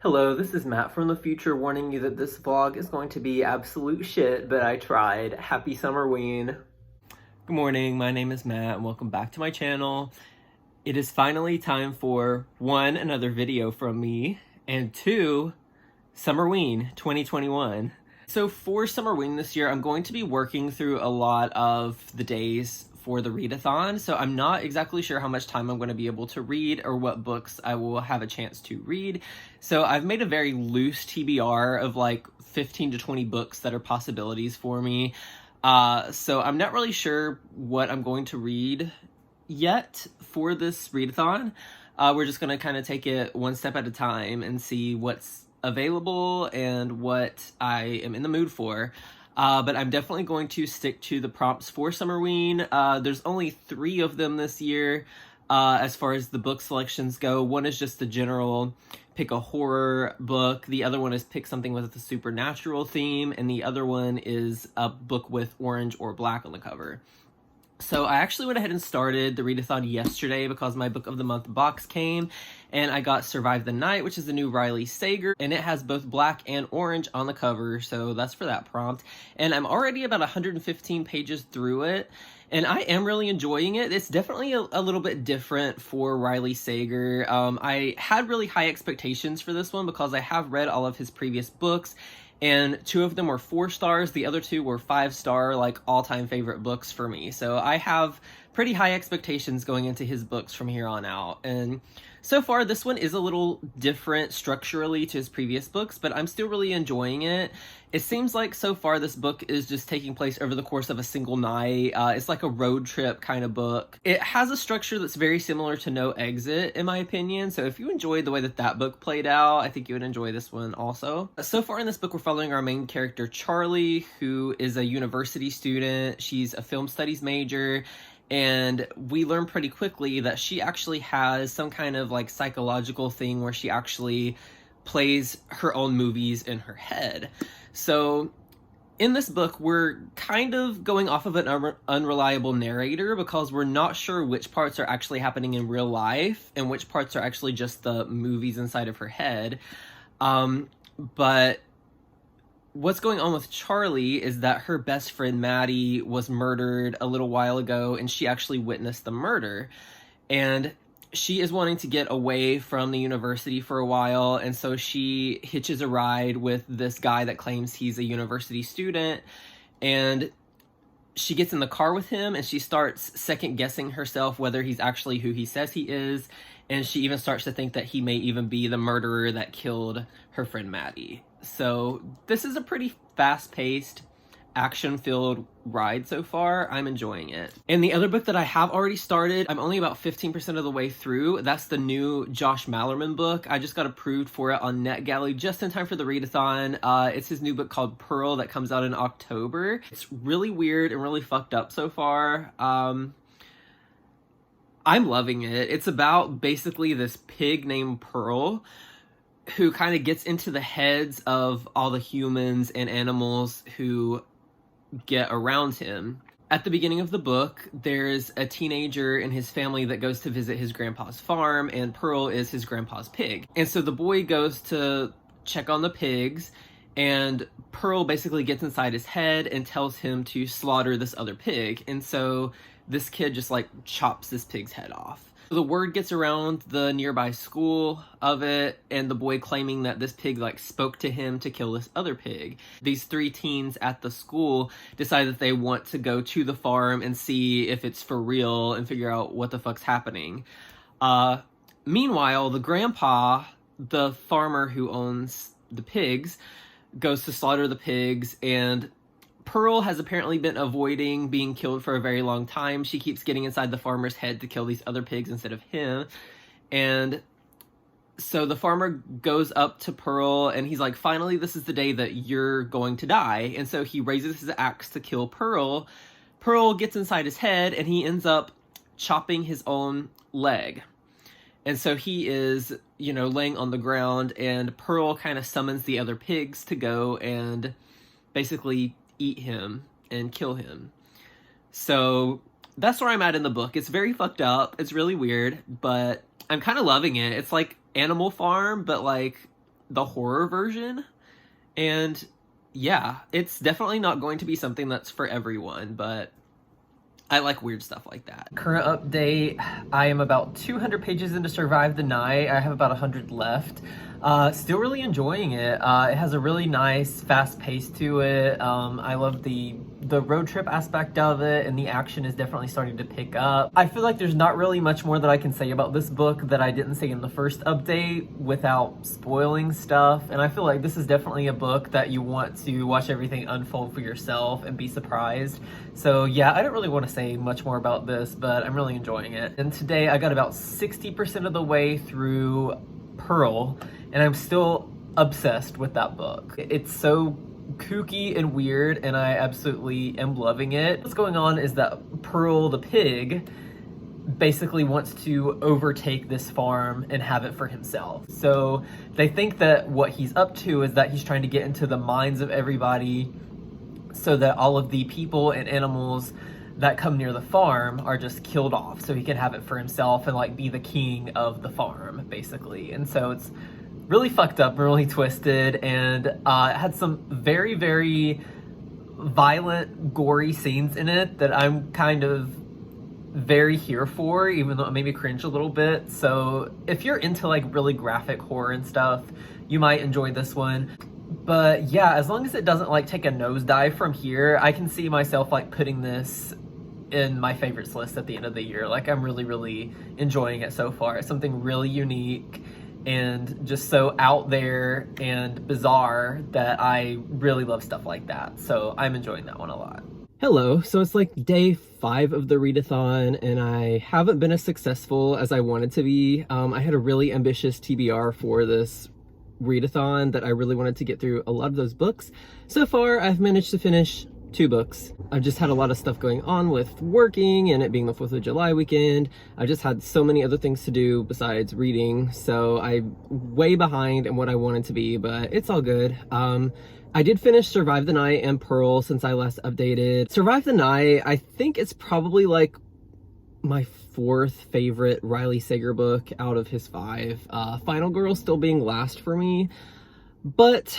Hello, this is Matt from the future warning you that this vlog is going to be absolute shit, but I tried. Happy Summerween. Good morning, my name is Matt and welcome back to my channel. It is finally time for 1, another video from me, and 2, Summerween 2021. So for Summerween this year, I'm going to be working through a lot of the days for the readathon, so I'm not exactly sure how much time I'm going to be able to read or what books I will have a chance to read. So I've made a very loose TBR of like 15 to 20 books that are possibilities for me. So I'm not really sure what I'm going to read yet for this readathon. We're just going to kind of take it one step at a time and see what's available and what I am in the mood for. But I'm definitely going to stick to the prompts for Summerween. There's only 3 of them this year as far as the book selections go. One is just the general pick a horror book. The other one is pick something with a supernatural theme. And the other one is a book with orange or black on the cover. So I actually went ahead and started the readathon yesterday because my book of the month box came and I got Survive the Night, which is the new Riley Sager, and it has both black and orange on the cover, so that's for that prompt. And I'm already about 115 pages through it, and I am really enjoying it. It's definitely a little bit different for Riley Sager. I had really high expectations for this one because I have read all of his previous books, and 2 of them were 4 stars. The other 2 were 5-star, like all-time favorite books for me. So I have pretty high expectations going into his books from here on out. And so far, this one is a little different structurally to his previous books, but I'm still really enjoying it. It seems like so far this book is just taking place over the course of a single night. It's like a road trip kind of book. It has a structure that's very similar to No Exit, in my opinion. So if you enjoyed the way that that book played out, I think you would enjoy this one also. So far in this book, we're following our main character, Charlie, who is a university student. She's a film studies major. And we learn pretty quickly that she actually has some kind of like psychological thing where she actually plays her own movies in her head. So in this book, we're kind of going off of an unreliable narrator because we're not sure which parts are actually happening in real life and which parts are actually just the movies inside of her head. But what's going on with Charlie is that her best friend Maddie was murdered a little while ago, and she actually witnessed the murder. And she is wanting to get away from the university for a while, and so she hitches a ride with this guy that claims he's a university student, and she gets in the car with him, and she starts second-guessing herself whether he's actually who he says he is, and she even starts to think that he may even be the murderer that killed her friend Maddie. So this is a pretty fast-paced, action-filled ride so far. I'm enjoying it. And the other book that I have already started, I'm only about 15% of the way through. That's the new Josh Malerman book. I just got approved for it on NetGalley just in time for the readathon. It's his new book called Pearl that comes out in October. It's really weird and really fucked up so far. I'm loving it. It's about basically this pig named Pearl who kind of gets into the heads of all the humans and animals who get around him. At the beginning of the book, there's a teenager and his family that goes to visit his grandpa's farm, and Pearl is his grandpa's pig. And so the boy goes to check on the pigs, and Pearl basically gets inside his head and tells him to slaughter this other pig. And so this kid just like chops this pig's head off. The word gets around the nearby school of it, and the boy claiming that this pig like spoke to him to kill this other pig. These 3 teens at the school decide that they want to go to the farm and see if it's for real and figure out what the fuck's happening. Meanwhile, the grandpa, the farmer who owns the pigs, goes to slaughter the pigs, and Pearl has apparently been avoiding being killed for a very long time. She keeps getting inside the farmer's head to kill these other pigs instead of him. And so the farmer goes up to Pearl and he's like, finally, this is the day that you're going to die. And so he raises his axe to kill Pearl. Pearl gets inside his head and he ends up chopping his own leg. And so he is, laying on the ground, and Pearl kind of summons the other pigs to go and basically eat him and kill him. So that's where I'm at in the book. It's very fucked up. It's really weird, but I'm kind of loving it. It's like Animal Farm, but like the horror version. And yeah, it's definitely not going to be something that's for everyone, but I like weird stuff like that. Current update, I am about 200 pages into Survive the Night. I have about 100 left. Still really enjoying it. It has a really nice fast pace to it. I love the road trip aspect of it, and the action is definitely starting to pick up. I feel like there's not really much more that I can say about this book that I didn't say in the first update without spoiling stuff, and I feel like this is definitely a book that you want to watch everything unfold for yourself and be surprised. So yeah, I don't really want to say much more about this, but I'm really enjoying it. And today I got about 60% of the way through Pearl, and I'm still obsessed with that book. It's so kooky and weird, and I absolutely am loving it. What's going on is that Pearl the pig basically wants to overtake this farm and have it for himself. So they think that what he's up to is that he's trying to get into the minds of everybody so that all of the people and animals that come near the farm are just killed off so he can have it for himself and like be the king of the farm, basically. And so it's really fucked up, really twisted, and it had some very, very violent, gory scenes in it that I'm kind of very here for, even though it made me cringe a little bit. So if you're into like really graphic horror and stuff, you might enjoy this one. But yeah, as long as it doesn't like take a nosedive from here, I can see myself like putting this in my favorites list at the end of the year. Like, I'm really, really enjoying it so far. It's something really unique and just so out there and bizarre that I really love stuff like that. So I'm enjoying that one a lot. Hello, so it's like day 5 of the readathon, and I haven't been as successful as I wanted to be. I had a really ambitious TBR for this readathon that I really wanted to get through a lot of those books. So far, I've managed to finish 2 books. I've just had a lot of stuff going on with working and it being the 4th of July weekend. I just had so many other things to do besides reading, so I'm way behind in what I wanted to be, but it's all good. I did finish Survive the Night and Pearl since I last updated. Survive the Night, I think it's probably like my 4th favorite Riley Sager book out of his 5. Final Girl still being last for me. But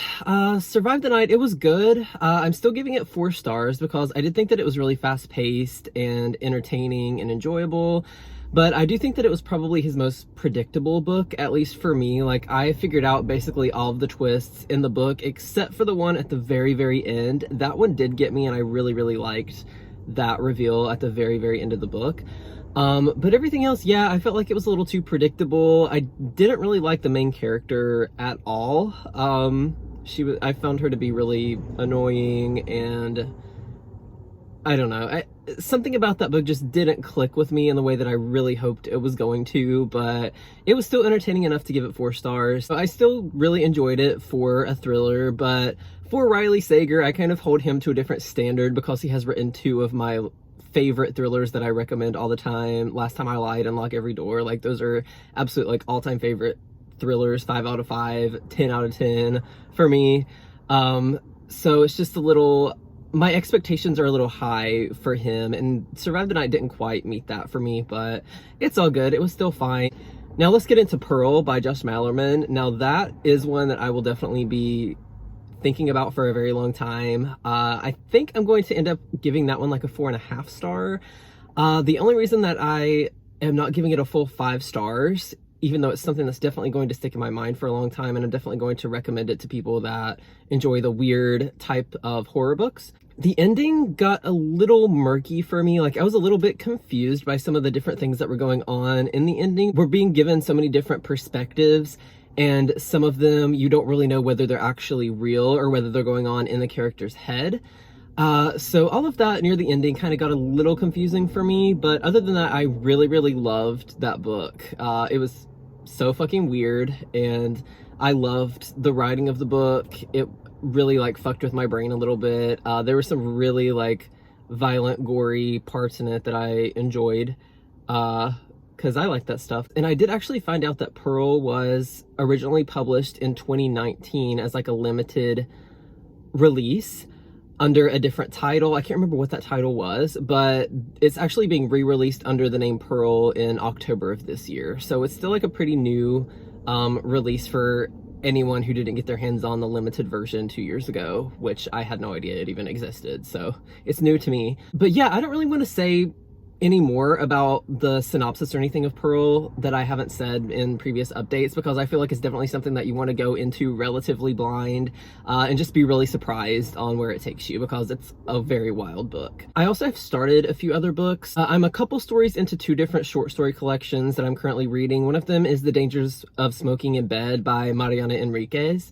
Survive the Night, it was good. I'm still giving it 4 stars because I did think that it was really fast-paced and entertaining and enjoyable. But I do think that it was probably his most predictable book, at least for me. Like, I figured out basically all of the twists in the book, except for the one at the very, very end. That one did get me, and I really, really liked that reveal at the very, very end of the book. But everything else, yeah, I felt like it was a little too predictable. I didn't really like the main character at all. I found her to be really annoying, and I don't know. Something about that book just didn't click with me in the way that I really hoped it was going to, but it was still entertaining enough to give it 4 stars. So I still really enjoyed it for a thriller, but for Riley Sager, I kind of hold him to a different standard because he has written 2 of my favorite thrillers that I recommend all the time. Last Time I Lied and Lock Every Door. Like, those are absolute like all-time favorite thrillers. 5 out of 5, 10 out of 10 for me. So it's just a little, my expectations are a little high for him, and Survive the Night didn't quite meet that for me, but it's all good. It was still fine. Now let's get into Pearl by Josh Malerman. Now that is one that I will definitely be thinking about for a very long time. I think I'm going to end up giving that one like a 4.5 star. The only reason that I am not giving it a full 5 stars, even though it's something that's definitely going to stick in my mind for a long time, and I'm definitely going to recommend it to people that enjoy the weird type of horror books. The ending got a little murky for me. Like, I was a little bit confused by some of the different things that were going on in the ending. We're being given so many different perspectives, and some of them you don't really know whether they're actually real or whether they're going on in the character's head. So all of that near the ending kind of got a little confusing for me, but other than that, I really, really loved that book. It was so fucking weird, and I loved the writing of the book. It really like fucked with my brain a little bit. There were some really like violent, gory parts in it that I enjoyed. Because I like that stuff. And I did actually find out that Pearl was originally published in 2019 as like a limited release under a different title. I can't remember what that title was, but it's actually being re-released under the name Pearl in October of this year. So it's still like a pretty new release for anyone who didn't get their hands on the limited version 2 years ago, which I had no idea it even existed, so it's new to me. But yeah, I don't really want to say any more about the synopsis or anything of Pearl that I haven't said in previous updates, because I feel like it's definitely something that you want to go into relatively blind and just be really surprised on where it takes you, because it's a very wild book. I also have started a few other books. I'm a couple stories into 2 different short story collections that I'm currently reading. One of them is The Dangers of Smoking in Bed by Mariana Enriquez.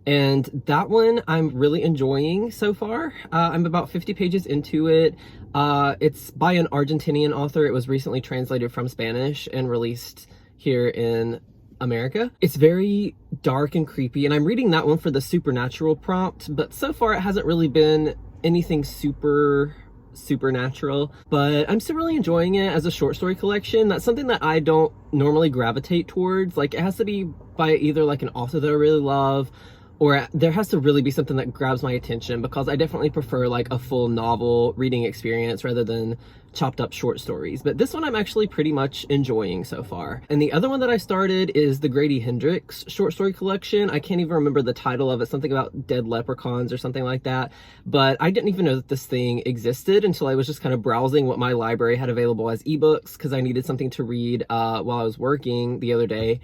And that one I'm really enjoying so far. I'm about 50 pages into it. It's by an Argentinian author. It was recently translated from Spanish and released here in America. It's very dark and creepy, and I'm reading that one for the supernatural prompt, but so far it hasn't really been anything supernatural, but I'm still really enjoying it as a short story collection. That's something that I don't normally gravitate towards. Like, it has to be by either like an author that I really love, or there has to really be something that grabs my attention, because I definitely prefer like a full novel reading experience rather than chopped up short stories. But this one I'm actually pretty much enjoying so far. And the other one that I started is the Grady Hendrix short story collection. I can't even remember the title of it, something about dead leprechauns or something like that. But I didn't even know that this thing existed until I was just kind of browsing what my library had available as ebooks, because I needed something to read while I was working the other day.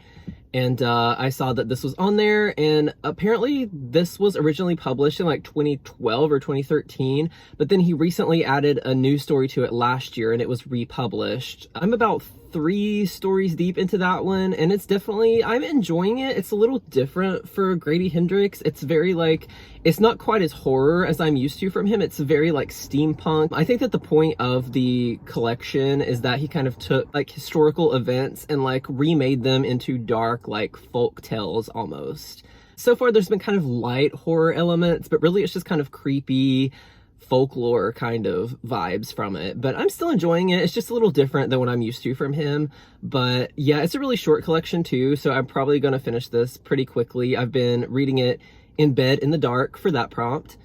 And I saw that this was on there, and apparently this was originally published in like 2012 or 2013, but then he recently added a new story to it last year and it was republished. I'm about 3 stories deep into that one, and it's definitely, I'm enjoying it. It's a little different for Grady Hendrix. It's very like, it's not quite as horror as I'm used to from him. It's very like steampunk. I think that the point of the collection is that he kind of took like historical events and like remade them into dark like folk tales almost. So far there's been kind of light horror elements, but really it's just kind of creepy folklore kind of vibes from it. But I'm still enjoying it. It's just a little different than what I'm used to from him. But yeah, it's a really short collection too, so I'm probably going to finish this pretty quickly. I've been reading it in bed in the dark for that prompt,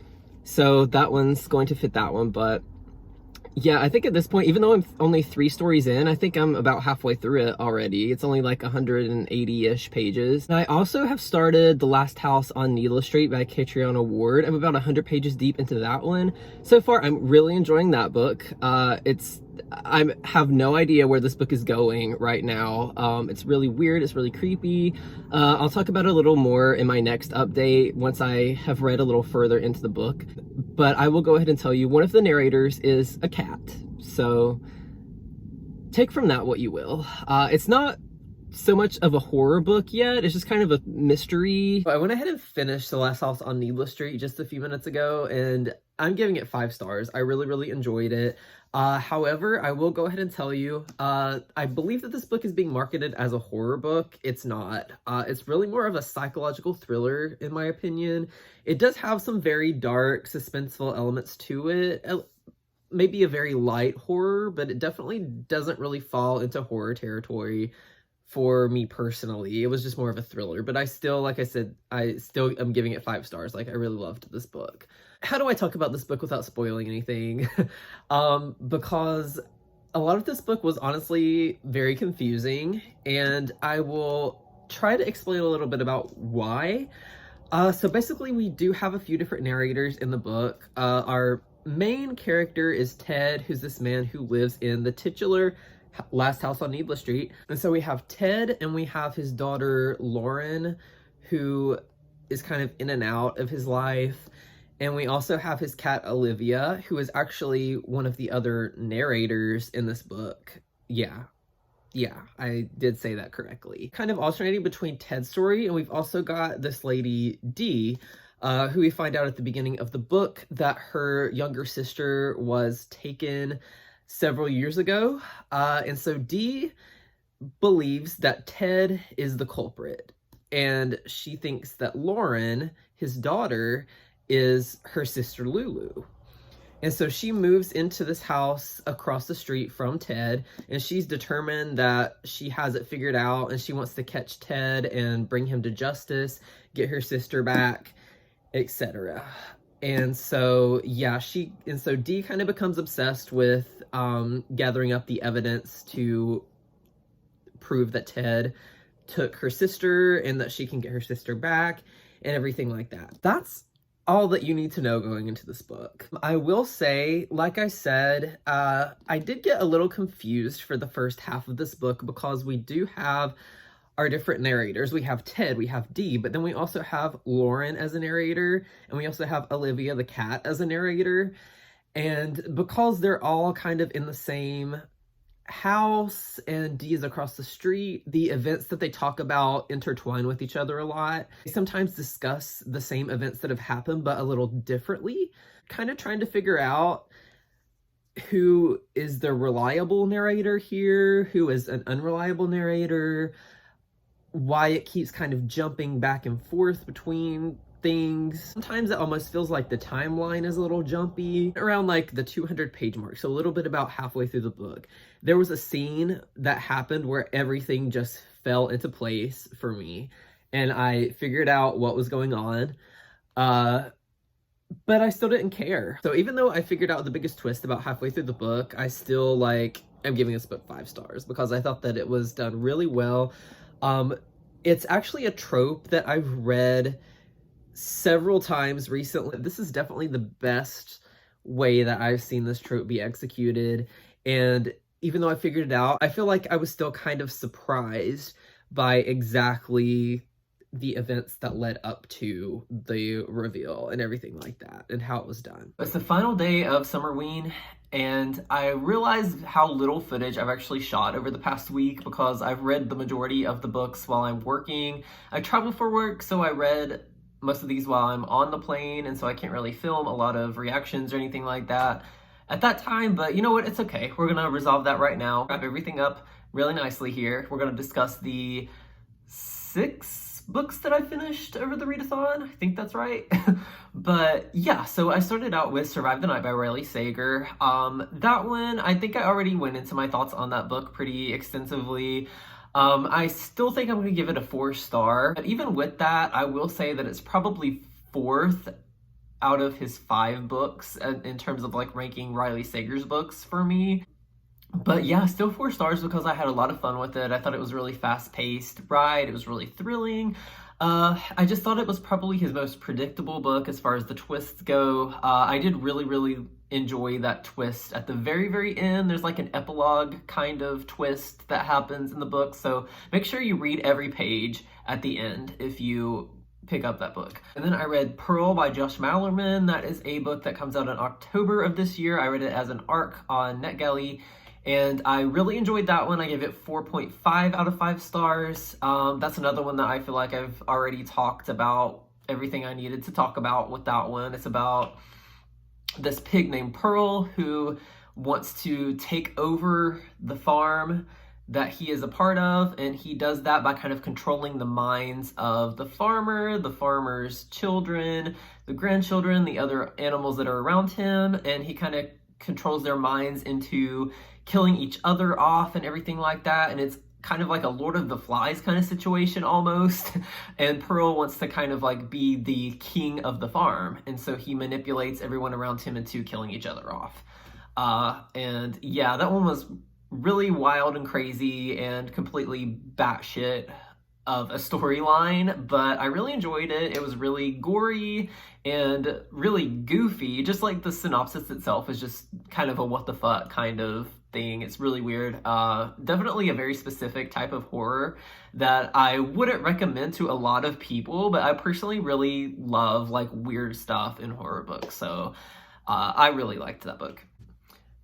so that one's going to fit that one. But yeah, I think at this point, even though I'm only 3 stories in, I think I'm about halfway through it already. It's only like 180-ish pages. And I also have started The Last House on Needless Street by Catriona. I'm about 100 pages deep into that one. So far, I'm really enjoying that book. I have no idea where this book is going right now. It's really weird. It's really creepy. I'll talk about it a little more in my next update once I have read a little further into the book. But I will go ahead and tell you, one of the narrators is a cat. So take from that what you will. It's not so much of a horror book yet. It's just kind of a mystery. I went ahead and finished The Last House on Needless Street just a few minutes ago, and I'm giving it 5 stars. I really enjoyed it. However, I will go ahead and tell you, I believe that this book is being marketed as a horror book. It's not. It's really more of a psychological thriller, in my opinion. It does have some very dark, suspenseful elements to it. Maybe a very light horror, but it definitely doesn't really fall into horror territory for me personally. It was just more of a thriller, but I still, like I said, I still am giving it 5 stars. Like, I really loved this book. How do I talk about this book without spoiling anything? Because a lot of this book was honestly very confusing, and I will try to explain a little bit about why. So basically, we do have a few different narrators in the book. Our main character is Ted, who's this man who lives in the titular Last House on Needless Street. And so we have Ted, and we have his daughter Lauren, who is kind of in and out of his life. And we also have his cat Olivia, who is actually one of the other narrators in this book. Yeah, I did say that correctly. Kind of alternating between Ted's story, and we've also got this lady Dee, who we find out at the beginning of the book that her younger sister was taken several years ago. And so Dee believes that Ted is the culprit, and she thinks that Lauren, his daughter, is her sister Lulu. And so she moves into this house across the street from Ted, and she's determined that she has it figured out, and she wants to catch Ted and bring him to justice, get her sister back, etc. And so, yeah, so Dee kind of becomes obsessed with gathering up the evidence to prove that Ted took her sister and that she can get her sister back and everything like that. That's all that you need to know going into this book. I will say, like I said, I did get a little confused for the first half of this book because we do have our different narrators. We have Ted, we have Dee, but then we also have Lauren as a narrator, and we also have Olivia the cat as a narrator. And because they're all kind of in the same house and Dee is across the street, the events that they talk about intertwine with each other a lot. They sometimes discuss the same events that have happened, but a little differently. Kind of trying to figure out who is the reliable narrator here, who is an unreliable narrator, why it keeps kind of jumping back and forth between things. Sometimes it almost feels like the timeline is a little jumpy. Around like the 200-page mark, so a little bit about halfway through the book, there was a scene that happened where everything just fell into place for me, and I figured out what was going on, but I still didn't care. So even though I figured out the biggest twist about halfway through the book, I still am giving this book 5 stars because I thought that it was done really well. It's actually a trope that I've read several times recently. This is definitely the best way that I've seen this trope be executed, and even though I figured it out, I feel like I was still kind of surprised by exactly the events that led up to the reveal and everything like that, and how it was done. It's the final day of SUMMERWEEN, and I realized how little footage I've actually shot over the past week because I've read the majority of the books while I'm working. I travel for work, so I read most of these while I'm on the plane, and so I can't really film a lot of reactions or anything like that at that time, but you know what, it's okay. We're gonna resolve that right now. Wrap everything up really nicely here. We're gonna discuss the 6 books that I finished over the readathon. I think that's right. But yeah, so I started out with Survive the Night by Riley Sager. That one, I think I already went into my thoughts on that book pretty extensively. I still think I'm going to give it a 4-star, but even with that, I will say that it's probably 4th out of his 5 books in terms of ranking Riley Sager's books for me. But yeah, still 4 stars because I had a lot of fun with it. I thought it was a really fast-paced ride. It was really thrilling. I just thought it was probably his most predictable book as far as the twists go. I did really, really enjoy that twist at the very, very end. There's an epilogue kind of twist that happens in the book. So make sure you read every page at the end if you pick up that book. And then I read Pearl by Josh Malerman. That is a book that comes out in October of this year. I read it as an ARC on NetGalley, and I really enjoyed that one. I gave it 4.5 out of 5 stars. That's another one that I feel like I've already talked about everything I needed to talk about with that one. It's about this pig named Pearl who wants to take over the farm that he is a part of, and he does that by kind of controlling the minds of the farmer, the farmer's children, the grandchildren, the other animals that are around him, and he kind of controls their minds into killing each other off and everything like that. And it's kind of like a Lord of the Flies kind of situation almost. And Pearl wants to kind of be the king of the farm, and so he manipulates everyone around him into killing each other off. And yeah, that one was really wild and crazy and completely batshit of a storyline, but I really enjoyed it. It was really gory and really goofy. Just the synopsis itself is just kind of a what the fuck kind of thing. It's really weird. Definitely a very specific type of horror that I wouldn't recommend to a lot of people, but I personally really love weird stuff in horror books, so I really liked that book.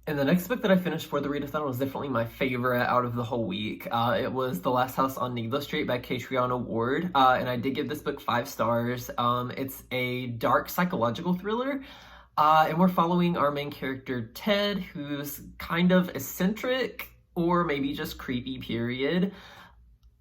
And the next book that I finished for the readathon was definitely my favorite out of the whole week. It was The Last House on Needless Street by Catriona Ward, and I did give this book 5 stars. It's a dark psychological thriller, and we're following our main character Ted, who's kind of eccentric or maybe just creepy, period.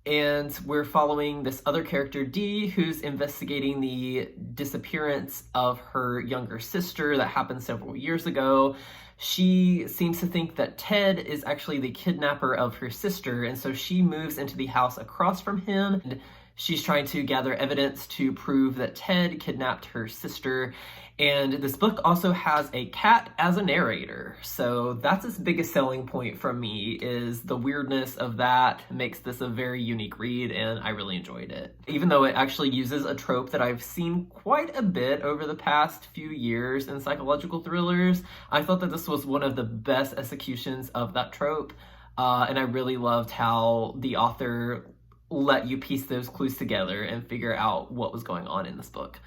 And we're following this other character, Dee, who's investigating the disappearance of her younger sister that happened several years ago. She seems to think that Ted is actually the kidnapper of her sister, and so she moves into the house across from him, and she's trying to gather evidence to prove that Ted kidnapped her sister. And this book also has a cat as a narrator. So that's its biggest selling point from me, is the weirdness of that makes this a very unique read, and I really enjoyed it. Even though it actually uses a trope that I've seen quite a bit over the past few years in psychological thrillers, I thought that this was one of the best executions of that trope. And I really loved how the author let you piece those clues together and figure out what was going on in this book.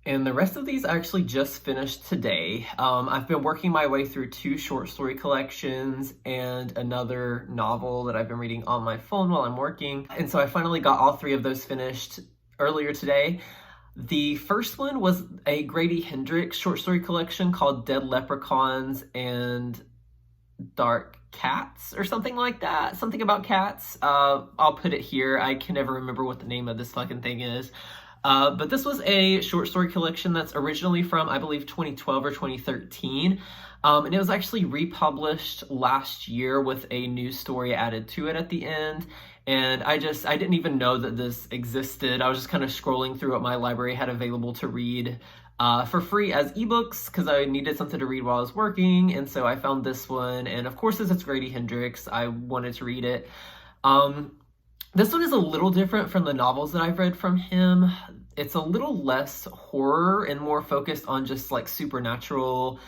And the rest of these I actually just finished today. I've been working my way through 2 short story collections and another novel that I've been reading on my phone while I'm working. And so I finally got all 3 of those finished earlier today. The first one was a Grady Hendrix short story collection called Dead Leprechauns and Dark Cats or something like that. Something about cats. I'll put it here. I can never remember what the name of this fucking thing is. But this was a short story collection that's originally from, I believe, 2012 or 2013. And it was actually republished last year with a new story added to it at the end. And I didn't even know that this existed. I was just kind of scrolling through what my library had available to read for free as ebooks because I needed something to read while I was working. And so I found this one. And of course, as it's Grady Hendrix, I wanted to read it. This one is a little different from the novels that I've read from him. It's a little less horror and more focused on just like supernatural,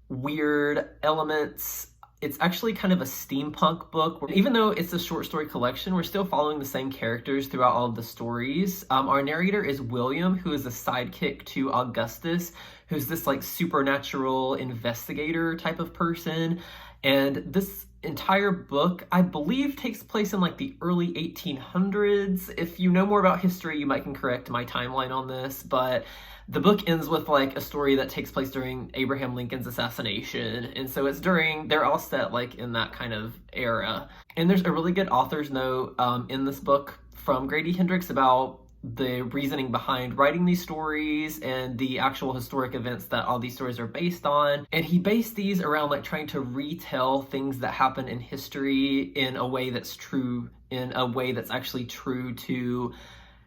weird elements. It's actually kind of a steampunk book. Even though it's a short story collection, we're still following the same characters throughout all of the stories. Our narrator is William, who is a sidekick to Augustus, who's this like supernatural investigator type of person. And this entire book, I believe, takes place in like the early 1800s. If you know more about history, you might can correct my timeline on this, but the book ends with like a story that takes place during Abraham Lincoln's assassination. And so it's they're all set like in that kind of era. And there's a really good author's note in this book from Grady Hendrix about the reasoning behind writing these stories and the actual historic events that all these stories are based on. And he based these around like trying to retell things that happen in history in a way that's true, in a way that's actually true to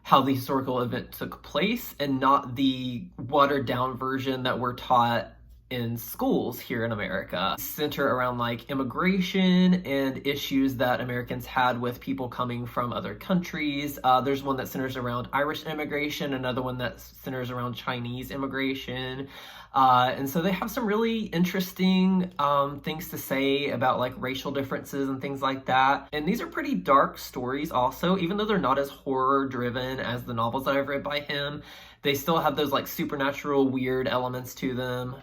how the historical event took place and not the watered down version that we're taught in schools here in America. Center around like immigration and issues that Americans had with people coming from other countries. There's one that centers around Irish immigration, another one that centers around Chinese immigration. And so they have some really interesting things to say about like racial differences and things like that. And these are pretty dark stories also, even though they're not as horror driven as the novels that I've read by him. They still have those like supernatural weird elements to them.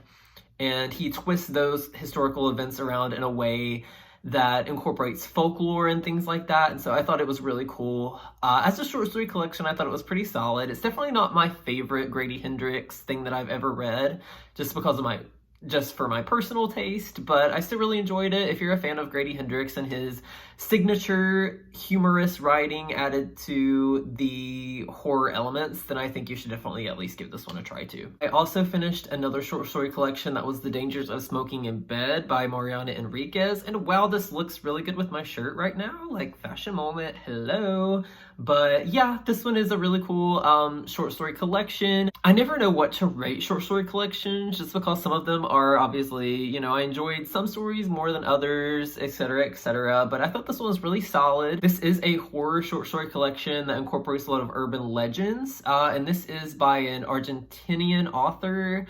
And he twists those historical events around in a way that incorporates folklore and things like that. And so I thought it was really cool. As a short story collection, I thought it was pretty solid. It's definitely not my favorite Grady Hendrix thing that I've ever read, just for my personal taste, but I still really enjoyed it. If you're a fan of Grady Hendrix and his signature humorous writing added to the horror elements, then I think you should definitely at least give this one a try too. I also finished another short story collection that was The Dangers of Smoking in Bed by Mariana Enriquez, and wow, this looks really good with my shirt right now, like fashion moment, hello. But yeah, this one is a really cool short story collection. I never know what to rate short story collections just because some of them are obviously, you know, I enjoyed some stories more than others, etc., etc. But I thought this one was really solid. This is a horror short story collection that incorporates a lot of urban legends. And this is by an Argentinian author.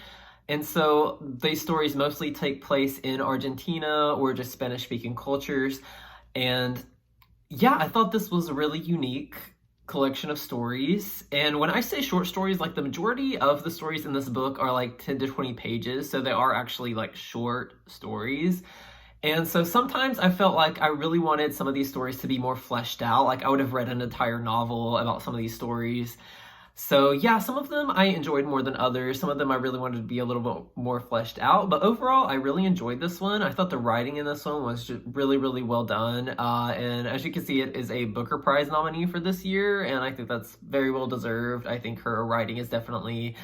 And so these stories mostly take place in Argentina or just Spanish-speaking cultures. And yeah, I thought this was a really unique collection of stories. And when I say short stories, like the majority of the stories in this book are like 10 to 20 pages. So they are actually like short stories. And so sometimes I felt like I really wanted some of these stories to be more fleshed out. Like I would have read an entire novel about some of these stories. So yeah, some of them I enjoyed more than others. Some of them I really wanted to be a little bit more fleshed out. But overall, I really enjoyed this one. I thought the writing in this one was just really, really well done. And as you can see, it is a Booker Prize nominee for this year. And I think that's very well deserved. I think her writing is definitely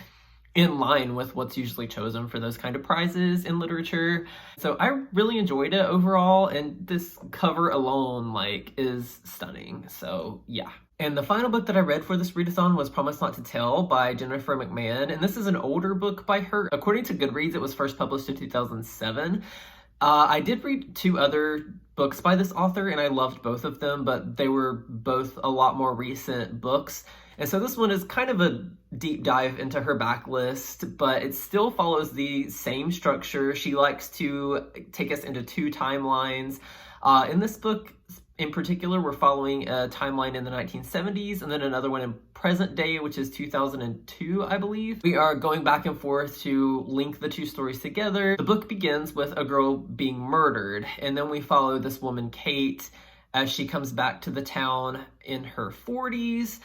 in line with what's usually chosen for those kind of prizes in literature. So I really enjoyed it overall, and this cover alone like is stunning. So yeah. And the final book that I read for this readathon was Promise Not to Tell by Jennifer McMahon, and this is an older book by her. According to Goodreads, it was first published in 2007. I did read 2 other books by this author, and I loved both of them, but they were both a lot more recent books. And so this one is kind of a deep dive into her backlist, but it still follows the same structure. She likes to take us into 2 timelines. In this book, in particular, we're following a timeline in the 1970s and then another one in present day, which is 2002, I believe. We are going back and forth to link the 2 stories together. The book begins with a girl being murdered, and then we follow this woman, Kate, as she comes back to the town in her 40s.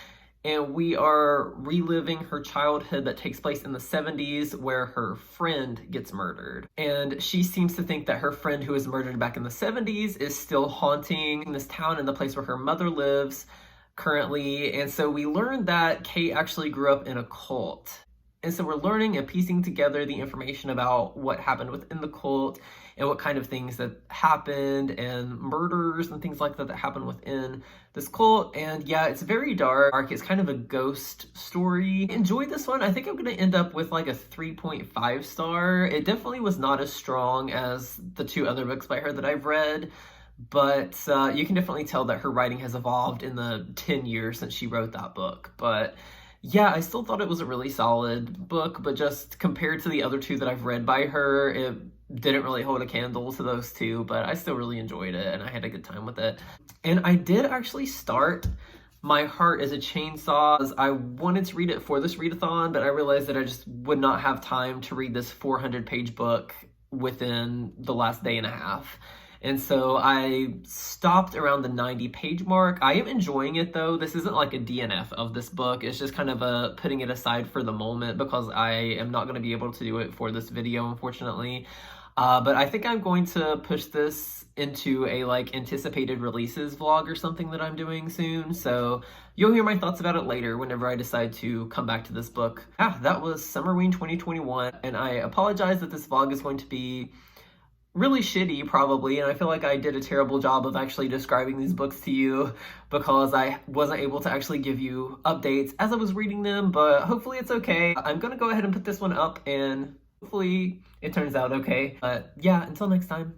And we are reliving her childhood that takes place in the 70s where her friend gets murdered. And she seems to think that her friend who was murdered back in the 70s is still haunting this town and the place where her mother lives currently. And so we learn that Kate actually grew up in a cult. And so we're learning and piecing together the information about what happened within the cult and what kind of things that happened and murders and things like that that happened within this cult. And yeah, it's very dark. It's kind of a ghost story. Enjoyed this one. I think I'm going to end up with like a 3.5 star. It definitely was not as strong as the 2 other books by her that I've read, but you can definitely tell that her writing has evolved in the 10 years since she wrote that book. But yeah, I still thought it was a really solid book, but just compared to the other 2 that I've read by her, it didn't really hold a candle to those 2, but I still really enjoyed it and I had a good time with it. And I did actually start My Heart is a Chainsaw, as I wanted to read it for this readathon, but I realized that I just would not have time to read this 400-page book within the last day and a half. And so I stopped around the 90-page mark. I am enjoying it though. This isn't like a DNF of this book. It's just kind of a putting it aside for the moment because I am not going to be able to do it for this video, unfortunately. But I think I'm going to push this into a like anticipated releases vlog or something that I'm doing soon. So you'll hear my thoughts about it later whenever I decide to come back to this book. That was Summerween 2021. And I apologize that this vlog is going to be really shitty probably, and I feel like I did a terrible job of actually describing these books to you because I wasn't able to actually give you updates as I was reading them, but hopefully it's okay. I'm gonna go ahead and put this one up and hopefully it turns out okay. But yeah, until next time.